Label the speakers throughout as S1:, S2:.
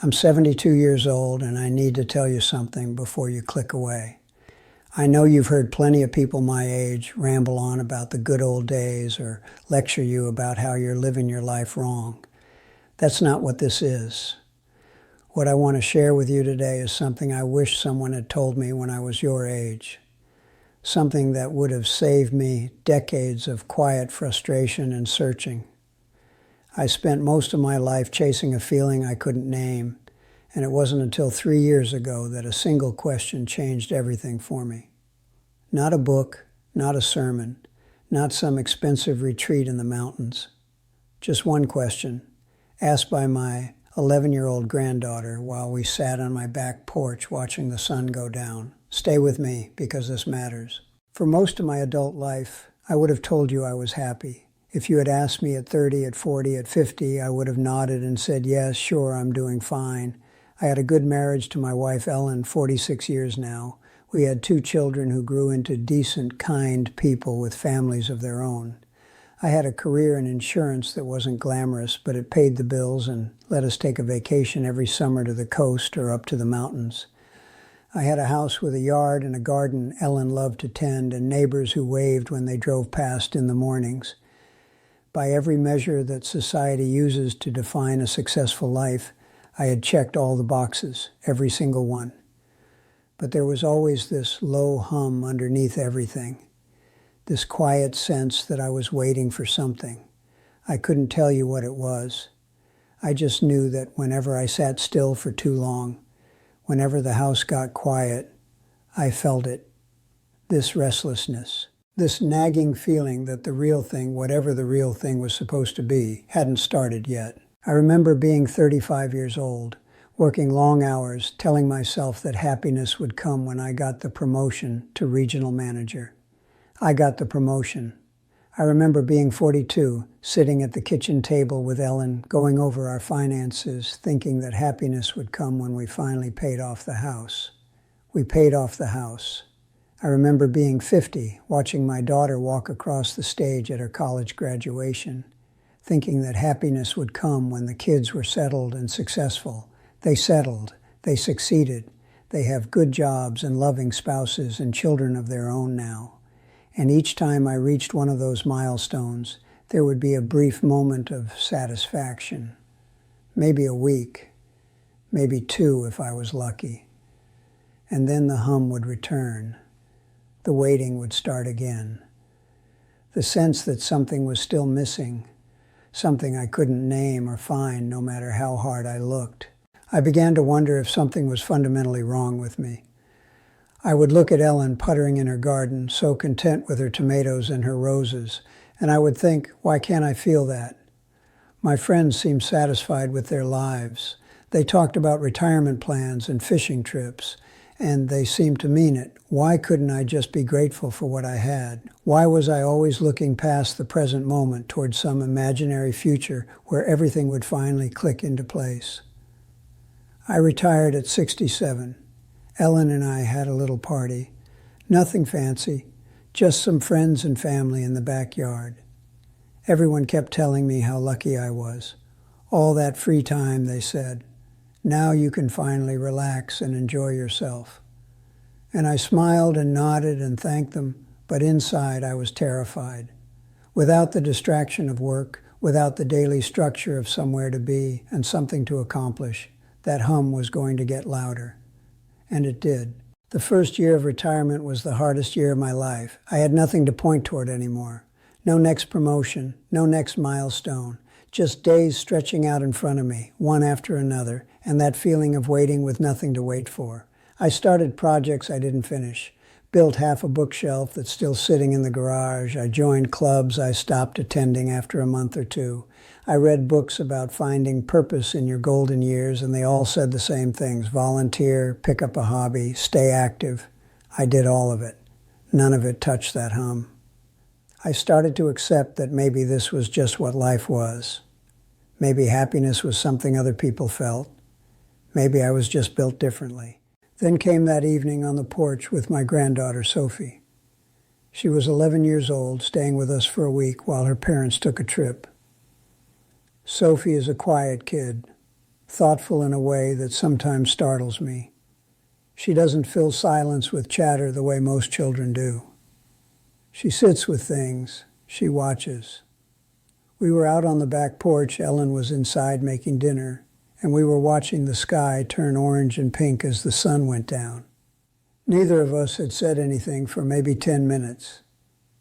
S1: I'm 72 years old and I need to tell you something before you click away. I know you've heard plenty of people my age ramble on about the good old days or lecture you about how you're living your life wrong. That's not what this is. What I want to share with you today is something I wish someone had told me when I was your age. Something that would have saved me decades of quiet frustration and searching. I spent most of my life chasing a feeling I couldn't name, and it wasn't until 3 years ago that a single question changed everything for me. Not a book, not a sermon, not some expensive retreat in the mountains. Just one question, asked by my 11-year-old granddaughter while we sat on my back porch watching the sun go down. Stay with me, because this matters. For most of my adult life, I would have told you I was happy. If you had asked me at 30, at 40, at 50, I would have nodded and said, yes, sure, I'm doing fine. I had a good marriage to my wife, Ellen, 46 years now. We had 2 children who grew into decent, kind people with families of their own. I had a career in insurance that wasn't glamorous, but it paid the bills and let us take a vacation every summer to the coast or up to the mountains. I had a house with a yard and a garden Ellen loved to tend, and neighbors who waved when they drove past in the mornings. By every measure that society uses to define a successful life, I had checked all the boxes, every single one. But there was always this low hum underneath everything, this quiet sense that I was waiting for something. I couldn't tell you what it was. I just knew that whenever I sat still for too long, whenever the house got quiet, I felt it, this restlessness. This nagging feeling that the real thing, whatever the real thing was supposed to be, hadn't started yet. I remember being 35 years old, working long hours, telling myself that happiness would come when I got the promotion to regional manager. I got the promotion. I remember being 42, sitting at the kitchen table with Ellen, going over our finances, thinking that happiness would come when we finally paid off the house. We paid off the house. I remember being 50, watching my daughter walk across the stage at her college graduation, thinking that happiness would come when the kids were settled and successful. They settled, they succeeded, they have good jobs and loving spouses and children of their own now. And each time I reached one of those milestones, there would be a brief moment of satisfaction. Maybe a week, maybe 2 if I was lucky. And then the hum would return. The waiting would start again. The sense that something was still missing, something I couldn't name or find no matter how hard I looked. I began to wonder if something was fundamentally wrong with me. I would look at Ellen puttering in her garden, so content with her tomatoes and her roses, and I would think, why can't I feel that? My friends seemed satisfied with their lives. They talked about retirement plans and fishing trips, and they seemed to mean it. Why couldn't I just be grateful for what I had? Why was I always looking past the present moment towards some imaginary future where everything would finally click into place? I retired at 67. Ellen and I had a little party. Nothing fancy, just some friends and family in the backyard. Everyone kept telling me how lucky I was. All that free time, they said. Now you can finally relax and enjoy yourself. And I smiled and nodded and thanked them, but inside I was terrified. Without the distraction of work, without the daily structure of somewhere to be and something to accomplish, that hum was going to get louder. And it did. The first year of retirement was the hardest year of my life. I had nothing to point toward anymore. No next promotion, no next milestone. Just days stretching out in front of me, one after another, and that feeling of waiting with nothing to wait for. I started projects I didn't finish, built half a bookshelf that's still sitting in the garage. I joined clubs I stopped attending after a month or 2. I read books about finding purpose in your golden years, and they all said the same things. Volunteer, pick up a hobby, stay active. I did all of it. None of it touched that hum. I started to accept that maybe this was just what life was. Maybe happiness was something other people felt. Maybe I was just built differently. Then came that evening on the porch with my granddaughter, Sophie. She was 11 years old, staying with us for a week while her parents took a trip. Sophie is a quiet kid, thoughtful in a way that sometimes startles me. She doesn't fill silence with chatter the way most children do. She sits with things. She watches. We were out on the back porch. Ellen was inside making dinner, and we were watching the sky turn orange and pink as the sun went down. Neither of us had said anything for maybe 10 minutes,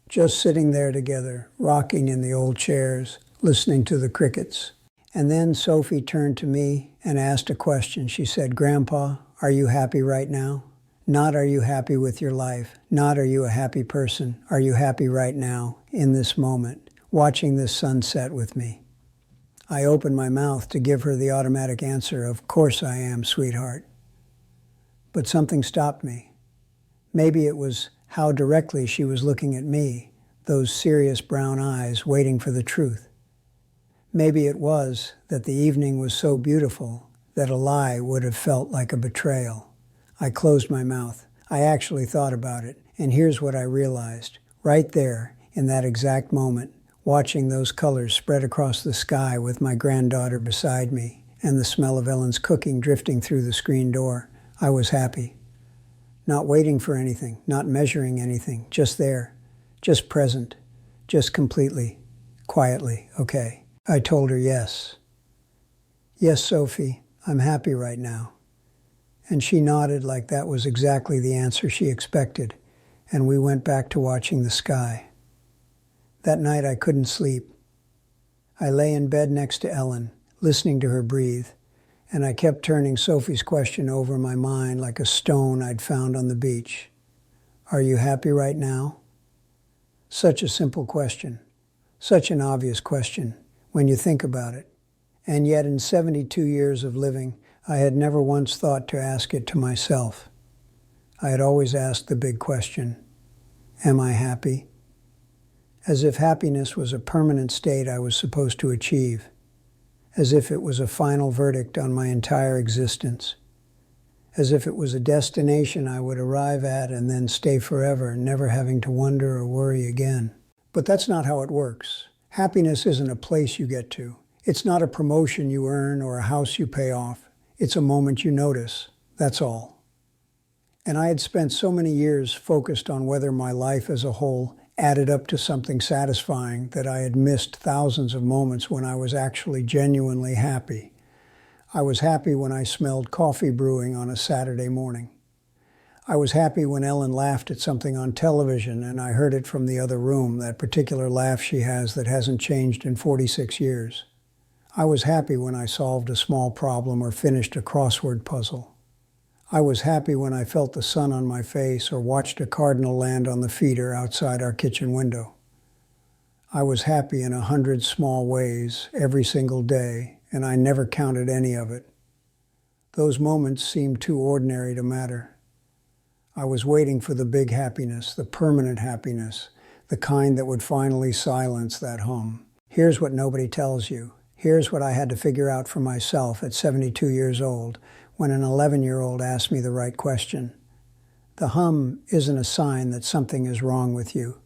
S1: just sitting there together, rocking in the old chairs, listening to the crickets. And then Sophie turned to me and asked a question. She said, "Grandpa, are you happy right now? Not are you happy with your life? Not are you a happy person? Are you happy right now, in this moment, watching this sunset with me?" I opened my mouth to give her the automatic answer, "Of course I am, sweetheart." But something stopped me. Maybe it was how directly she was looking at me, those serious brown eyes waiting for the truth. Maybe it was that the evening was so beautiful that a lie would have felt like a betrayal. I closed my mouth. I actually thought about it, and here's what I realized. Right there, in that exact moment, watching those colors spread across the sky with my granddaughter beside me and the smell of Ellen's cooking drifting through the screen door, I was happy. Not waiting for anything, not measuring anything, just there, just present, just completely, quietly, okay. I told her yes. "Yes, Sophie, I'm happy right now." And she nodded like that was exactly the answer she expected, and we went back to watching the sky. That night I couldn't sleep. I lay in bed next to Ellen, listening to her breathe, and I kept turning Sophie's question over in my mind like a stone I'd found on the beach. "Are you happy right now?" Such a simple question, such an obvious question when you think about it. And yet in 72 years of living, I had never once thought to ask it to myself. I had always asked the big question, am I happy? As if happiness was a permanent state I was supposed to achieve, as if it was a final verdict on my entire existence, as if it was a destination I would arrive at and then stay forever, never having to wonder or worry again. But that's not how it works. Happiness isn't a place you get to. It's not a promotion you earn or a house you pay off. It's a moment you notice, that's all. And I had spent so many years focused on whether my life as a whole added up to something satisfying that I had missed thousands of moments when I was actually genuinely happy. I was happy when I smelled coffee brewing on a Saturday morning. I was happy when Ellen laughed at something on television and I heard it from the other room, that particular laugh she has that hasn't changed in 46 years. I was happy when I solved a small problem or finished a crossword puzzle. I was happy when I felt the sun on my face or watched a cardinal land on the feeder outside our kitchen window. I was happy in 100 small ways every single day, and I never counted any of it. Those moments seemed too ordinary to matter. I was waiting for the big happiness, the permanent happiness, the kind that would finally silence that hum. Here's what nobody tells you. Here's what I had to figure out for myself at 72 years old when an 11-year-old asked me the right question. The hum isn't a sign that something is wrong with you.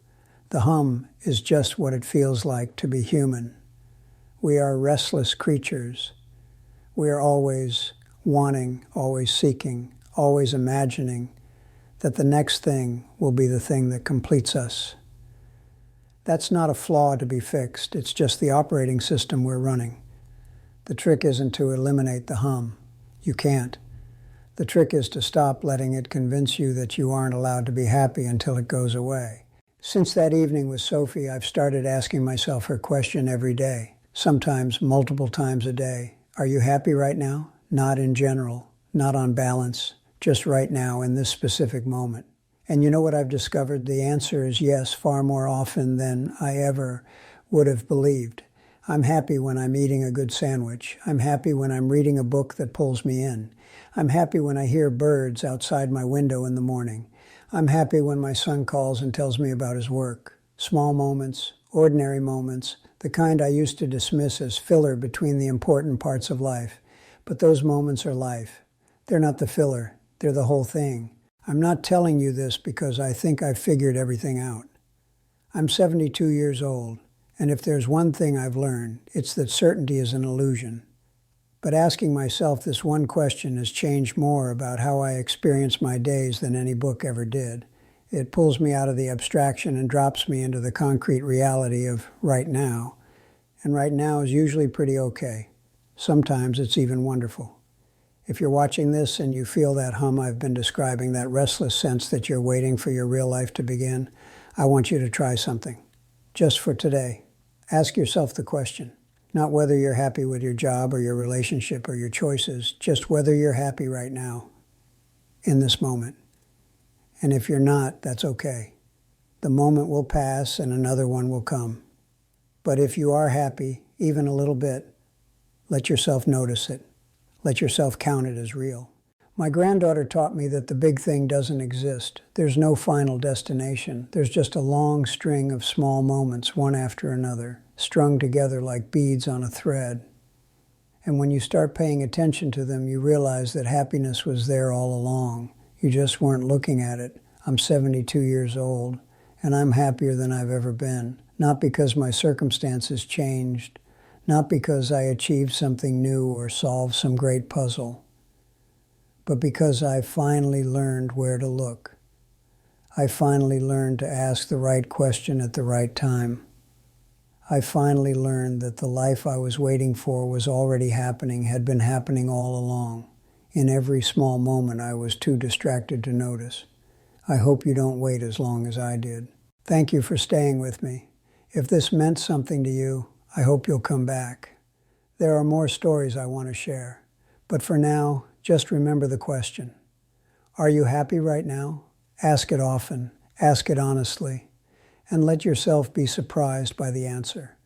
S1: The hum is just what it feels like to be human. We are restless creatures. We are always wanting, always seeking, always imagining that the next thing will be the thing that completes us. That's not a flaw to be fixed. It's just the operating system we're running. The trick isn't to eliminate the hum. You can't. The trick is to stop letting it convince you that you aren't allowed to be happy until it goes away. Since that evening with Sophie, I've started asking myself her question every day, sometimes multiple times a day. Are you happy right now? Not in general, not on balance, just right now in this specific moment. And you know what I've discovered? The answer is yes, far more often than I ever would have believed. I'm happy when I'm eating a good sandwich. I'm happy when I'm reading a book that pulls me in. I'm happy when I hear birds outside my window in the morning. I'm happy when my son calls and tells me about his work. Small moments, ordinary moments, the kind I used to dismiss as filler between the important parts of life. But those moments are life. They're not the filler. They're the whole thing. I'm not telling you this because I think I've figured everything out. I'm 72 years old, and if there's one thing I've learned, it's that certainty is an illusion. But asking myself this one question has changed more about how I experience my days than any book ever did. It pulls me out of the abstraction and drops me into the concrete reality of right now. And right now is usually pretty okay. Sometimes it's even wonderful. If you're watching this and you feel that hum I've been describing, that restless sense that you're waiting for your real life to begin, I want you to try something. Just for today. Ask yourself the question. Not whether you're happy with your job or your relationship or your choices, just whether you're happy right now, in this moment. And if you're not, that's okay. The moment will pass and another one will come. But if you are happy, even a little bit, let yourself notice it. Let yourself count it as real. My granddaughter taught me that the big thing doesn't exist. There's no final destination. There's just a long string of small moments, one after another, strung together like beads on a thread. And when you start paying attention to them, you realize that happiness was there all along. You just weren't looking at it. I'm 72 years old, and I'm happier than I've ever been. Not because my circumstances changed, not because I achieved something new or solved some great puzzle, but because I finally learned where to look. I finally learned to ask the right question at the right time. I finally learned that the life I was waiting for was already happening, had been happening all along. In every small moment I was too distracted to notice. I hope you don't wait as long as I did. Thank you for staying with me. If this meant something to you, I hope you'll come back. There are more stories I want to share. But for now, just remember the question. Are you happy right now? Ask it often. Ask it honestly. And let yourself be surprised by the answer.